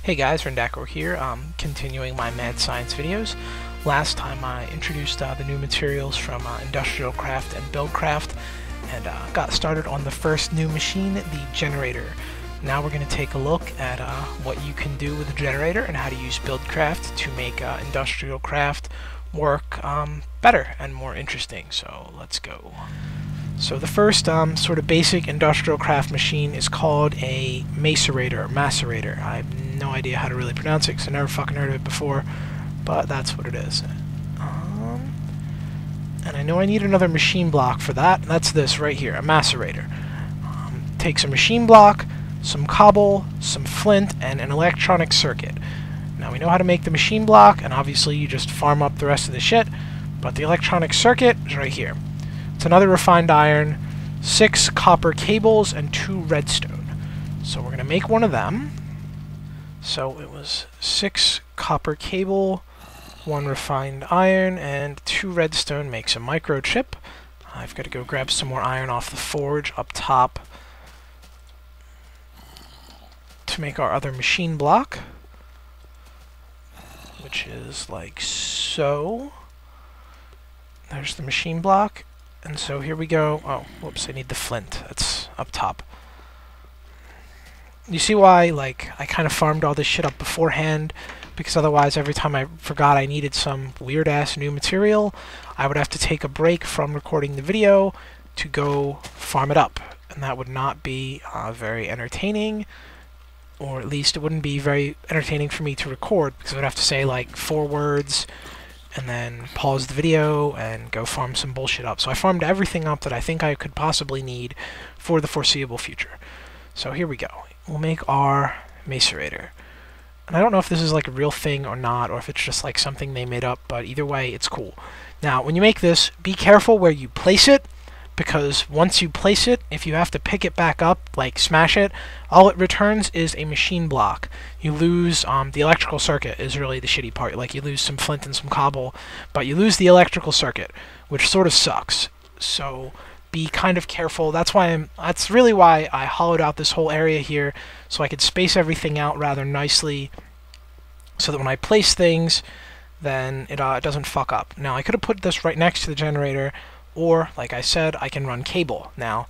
Hey guys, Rendacro here, continuing my mad science videos. Last time I introduced the new materials from IndustrialCraft and BuildCraft and got started on the first new machine, the generator. Now we're going to take a look at what you can do with the generator and how to use BuildCraft to make IndustrialCraft work better and more interesting. So let's go. So the first sort of basic IndustrialCraft machine is called a macerator, or macerator. I have no idea how to really pronounce it because I never fucking heard of it before, but that's what it is. And I know I need another machine block for that. That's this right here, a macerator. Takes a machine block, some cobble, some flint, and an electronic circuit. Now we know how to make the machine block, and obviously you just farm up the rest of the shit, but the electronic circuit is right here. It's another refined iron, 6 copper cables, and 2 redstone. So we're going to make one of them. So it was 6 copper cable, 1 refined iron, and 2 redstone makes a microchip. I've got to go grab some more iron off the forge up top to make our other machine block, which is like so. There's the machine block. And so here we go. Oh, whoops, I need the flint. That's up top. You see why, like, I kind of farmed all this shit up beforehand? Because otherwise, every time I forgot I needed some weird-ass new material, I would have to take a break from recording the video to go farm it up. And that would not be very entertaining, or at least it wouldn't be very entertaining for me to record, because I would have to say, like, 4 words, and then pause the video and go farm some bullshit up. So I farmed everything up that I think I could possibly need for the foreseeable future. So here we go. We'll make our macerator. And I don't know if this is like a real thing or not, or if it's just like something they made up, but either way, it's cool. Now, when you make this, be careful where you place it, because once you place it, if you have to pick it back up, like smash it, all it returns is a machine block. You lose the electrical circuit is really the shitty part. Like, you lose some flint and some cobble, but you lose the electrical circuit, which sort of sucks. So be kind of careful. That's really why I hollowed out this whole area here, so I could space everything out rather nicely, so that when I place things, then it doesn't fuck up. Now, I could have put this right next to the generator, or, like I said, I can run cable. Now,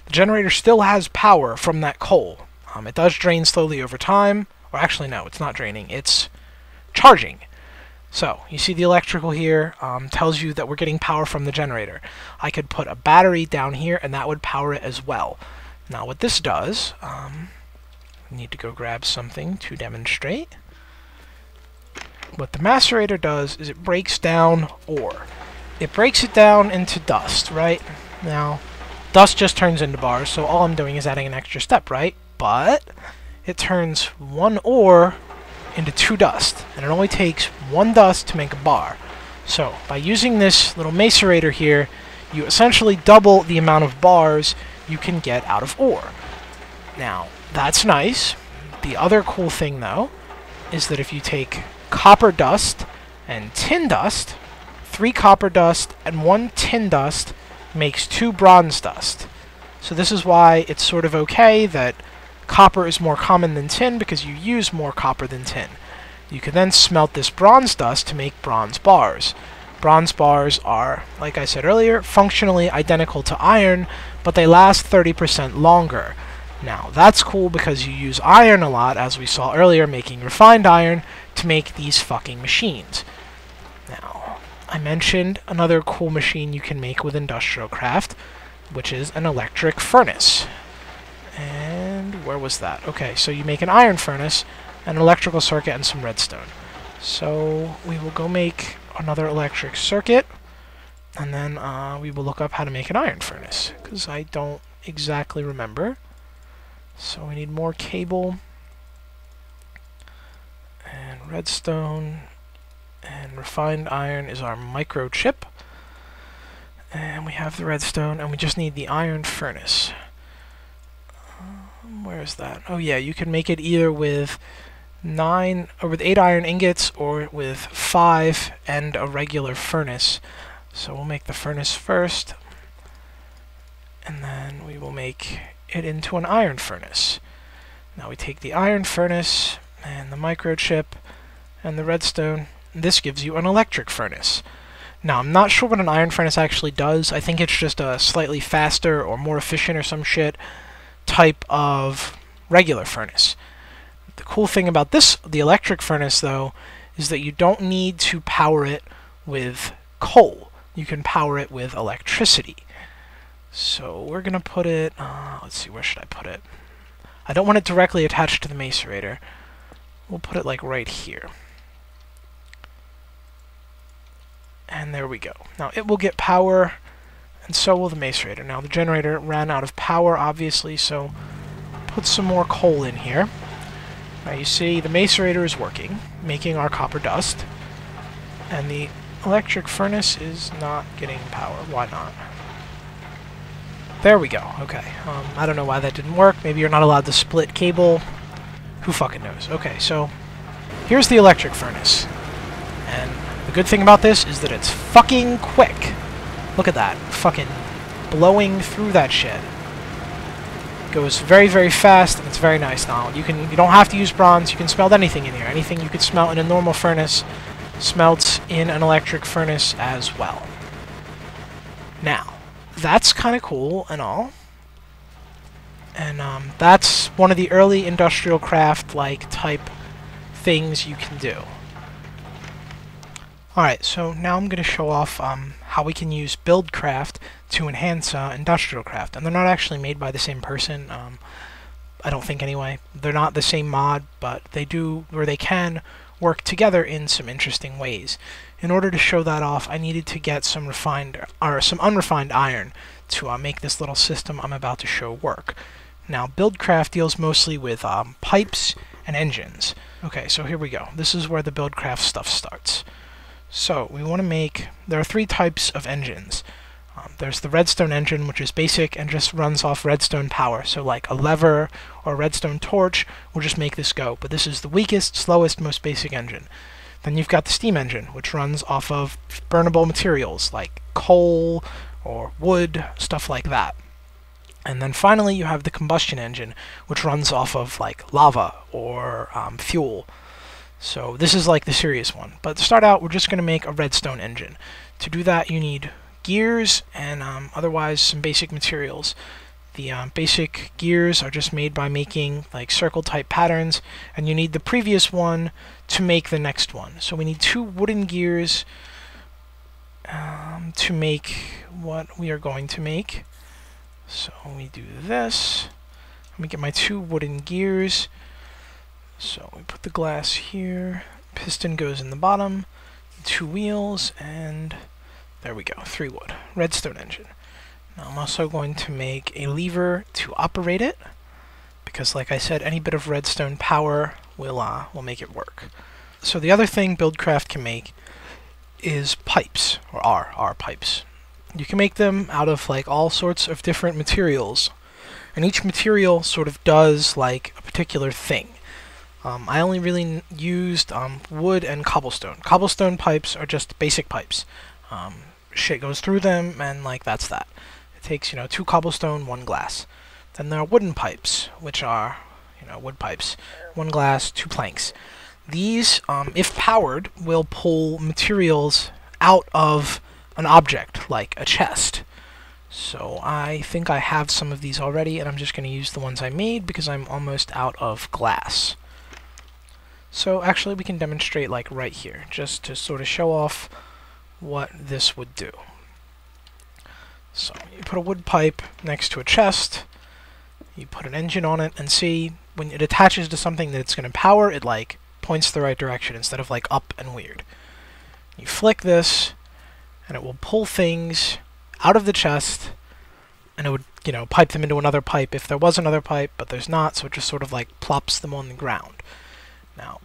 the generator still has power from that coal. It does drain slowly over time. Or actually, no, it's not draining. It's charging. So, you see the electrical here tells you that we're getting power from the generator. I could put a battery down here, and that would power it as well. Now, what this does, I need to go grab something to demonstrate. What the macerator does is it breaks down ore. It breaks it down into dust, right? Now, dust just turns into bars, so all I'm doing is adding an extra step, right? But it turns 1 ore into 2 dust, and it only takes 1 dust to make a bar. So, by using this little macerator here, you essentially double the amount of bars you can get out of ore. Now, that's nice. The other cool thing, though, is that if you take copper dust and tin dust, 3 copper dust and 1 tin dust makes 2 bronze dust. So this is why it's sort of okay that copper is more common than tin, because you use more copper than tin. You can then smelt this bronze dust to make bronze bars. Bronze bars are, like I said earlier, functionally identical to iron, but they last 30% longer. Now, that's cool because you use iron a lot, as we saw earlier, making refined iron to make these fucking machines. Now, I mentioned another cool machine you can make with IndustrialCraft, which is an electric furnace. And where was that? Okay, so you make an iron furnace, an electrical circuit, and some redstone. So we will go make another electric circuit, and then we will look up how to make an iron furnace, because I don't exactly remember. So we need more cable, and redstone, and refined iron is our microchip. And we have the redstone, and we just need the iron furnace. Where is that? Oh yeah, you can make it either with 8 iron ingots, or with 5 and a regular furnace. So we'll make the furnace first, and then we will make it into an iron furnace. Now we take the iron furnace, and the microchip, and the redstone. This gives you an electric furnace. Now, I'm not sure what an iron furnace actually does. I think it's just a slightly faster or more efficient or some shit type of regular furnace. The cool thing about the electric furnace, though, is that you don't need to power it with coal. You can power it with electricity. So we're going to put it, let's see, where should I put it? I don't want it directly attached to the macerator. We'll put it like right here. And there we go. Now it will get power, and so will the macerator. Now the generator ran out of power, obviously, so put some more coal in here. Now you see the macerator is working, making our copper dust, and the electric furnace is not getting power. Why not? There we go. Okay. I don't know why that didn't work. Maybe you're not allowed to split cable. Who fucking knows? Okay, so here's the electric furnace. And the good thing about this is that it's fucking quick. Look at that. Fucking blowing through that shit. Goes very, very fast, and it's very nice now. You don't have to use bronze. You can smelt anything in here. Anything you could smelt in a normal furnace smelts in an electric furnace as well. Now, that's kind of cool and all. And that's one of the early IndustrialCraft-like type things you can do. Alright, so now I'm going to show off how we can use BuildCraft to enhance IndustrialCraft. And they're not actually made by the same person, I don't think anyway. They're not the same mod, but they do, or they can, work together in some interesting ways. In order to show that off, I needed to get some unrefined iron to make this little system I'm about to show work. Now, BuildCraft deals mostly with pipes and engines. Okay, so here we go. This is where the BuildCraft stuff starts. So, we want to make... There are three types of engines. There's the redstone engine, which is basic and just runs off redstone power. So like a lever or a redstone torch will just make this go. But this is the weakest, slowest, most basic engine. Then you've got the steam engine, which runs off of burnable materials like coal or wood, stuff like that. And then finally you have the combustion engine, which runs off of like lava or fuel. So this is like the serious one. But to start out, we're just going to make a redstone engine. To do that, you need gears and otherwise some basic materials. The basic gears are just made by making like circle type patterns, and you need the previous one to make the next one. So we need 2 wooden gears to make what we are going to make. So we do this. Let me get my 2 wooden gears. So we put the glass here, piston goes in the bottom, 2 wheels, and there we go, 3 wood. Redstone engine. Now I'm also going to make a lever to operate it, because like I said, any bit of redstone power will make it work. So the other thing BuildCraft can make is pipes, or are pipes. You can make them out of like all sorts of different materials, and each material sort of does like a particular thing. I only really used wood and cobblestone. Cobblestone pipes are just basic pipes. Shit goes through them, and like that's that. It takes, 2 cobblestone, 1 glass. Then there are wooden pipes, which are, wood pipes. 1 glass, 2 planks. These, if powered, will pull materials out of an object, like a chest. So I think I have some of these already, and I'm just going to use the ones I made because I'm almost out of glass. So actually we can demonstrate like right here, just to sort of show off what this would do. So you put a wood pipe next to a chest, you put an engine on it, and see, when it attaches to something that it's going to power, it like points the right direction instead of like up and weird. You flick this, and it will pull things out of the chest, and it would, pipe them into another pipe if there was another pipe, but there's not, so it just sort of like plops them on the ground. Now,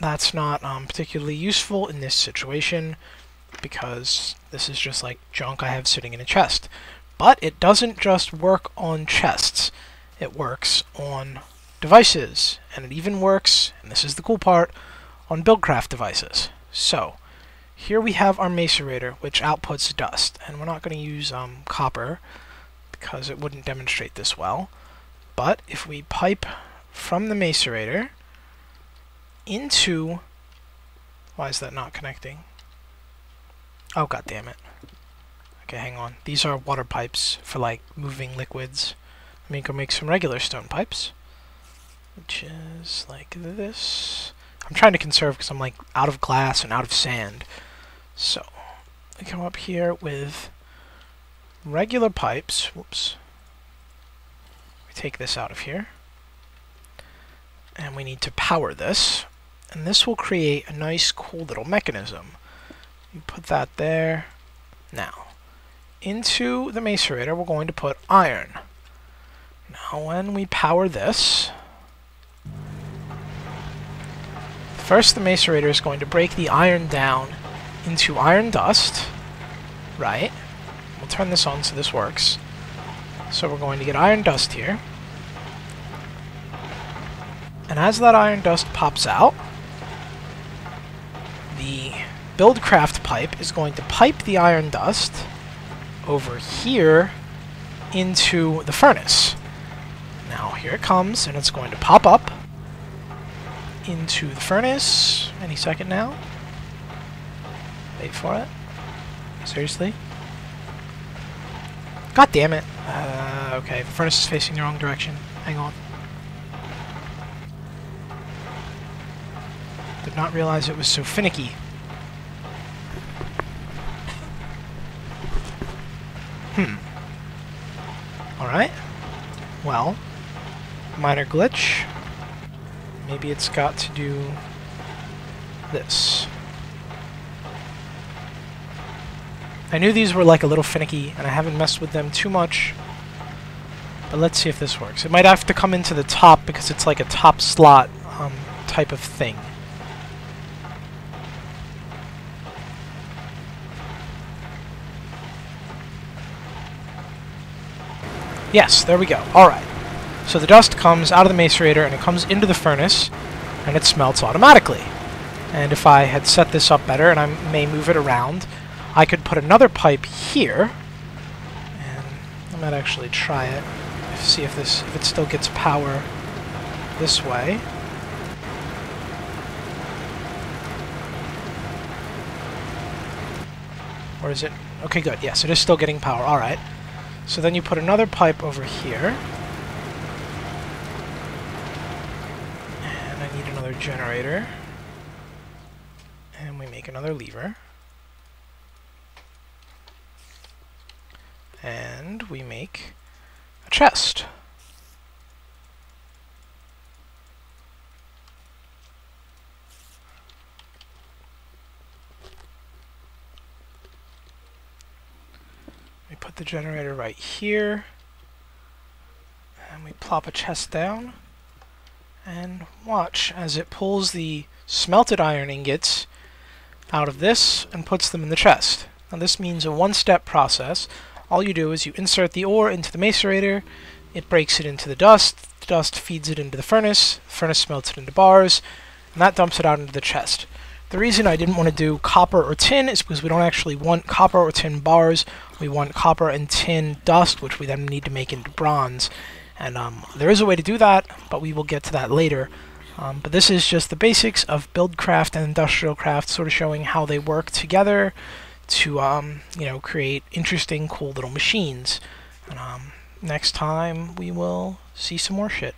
that's not particularly useful in this situation, because this is just like junk I have sitting in a chest. But it doesn't just work on chests, it works on devices, and it even works, and this is the cool part, on BuildCraft devices. So, here we have our macerator, which outputs dust, and we're not going to use copper, because it wouldn't demonstrate this well. But if we pipe from the macerator into... Why is that not connecting? Oh, god damn it. Okay, hang on. These are water pipes for, like, moving liquids. Let me go make some regular stone pipes. Which is like this. I'm trying to conserve because I'm, like, out of glass and out of sand. So, I come up here with regular pipes. Whoops. We take this out of here. And we need to power this. And this will create a nice, cool little mechanism. You put that there. Now, into the macerator, we're going to put iron. Now, when we power this, first the macerator is going to break the iron down into iron dust. Right? We'll turn this on so this works. So we're going to get iron dust here. And as that iron dust pops out, the BuildCraft pipe is going to pipe the iron dust over here into the furnace. Now here it comes, and it's going to pop up into the furnace any second now. Wait for it. Seriously? God damn it. Okay, the furnace is facing the wrong direction. Hang on. Did not realize it was so finicky. Alright. Well, minor glitch. Maybe it's got to do this. I knew these were like a little finicky, and I haven't messed with them too much. But let's see if this works. It might have to come into the top because it's like a top slot type of thing. Yes, there we go. Alright. So the dust comes out of the macerator and it comes into the furnace and it smelts automatically. And if I had set this up better, and I may move it around, I could put another pipe here. And I might actually try it. See if it still gets power this way. Or is it? Okay, good. Yes, it is still getting power. Alright. So then you put another pipe over here. And I need another generator. And we make another lever. And we make a chest. We put the generator right here, and we plop a chest down, and watch as it pulls the smelted iron ingots out of this and puts them in the chest. Now this means a one-step process. All you do is you insert the ore into the macerator, it breaks it into the dust feeds it into the furnace smelts it into bars, and that dumps it out into the chest. The reason I didn't want to do copper or tin is because we don't actually want copper or tin bars. We want copper and tin dust, which we then need to make into bronze. And there is a way to do that, but we will get to that later. But this is just the basics of BuildCraft and IndustrialCraft, sort of showing how they work together to you know, create interesting, cool little machines. And next time we will see some more shit.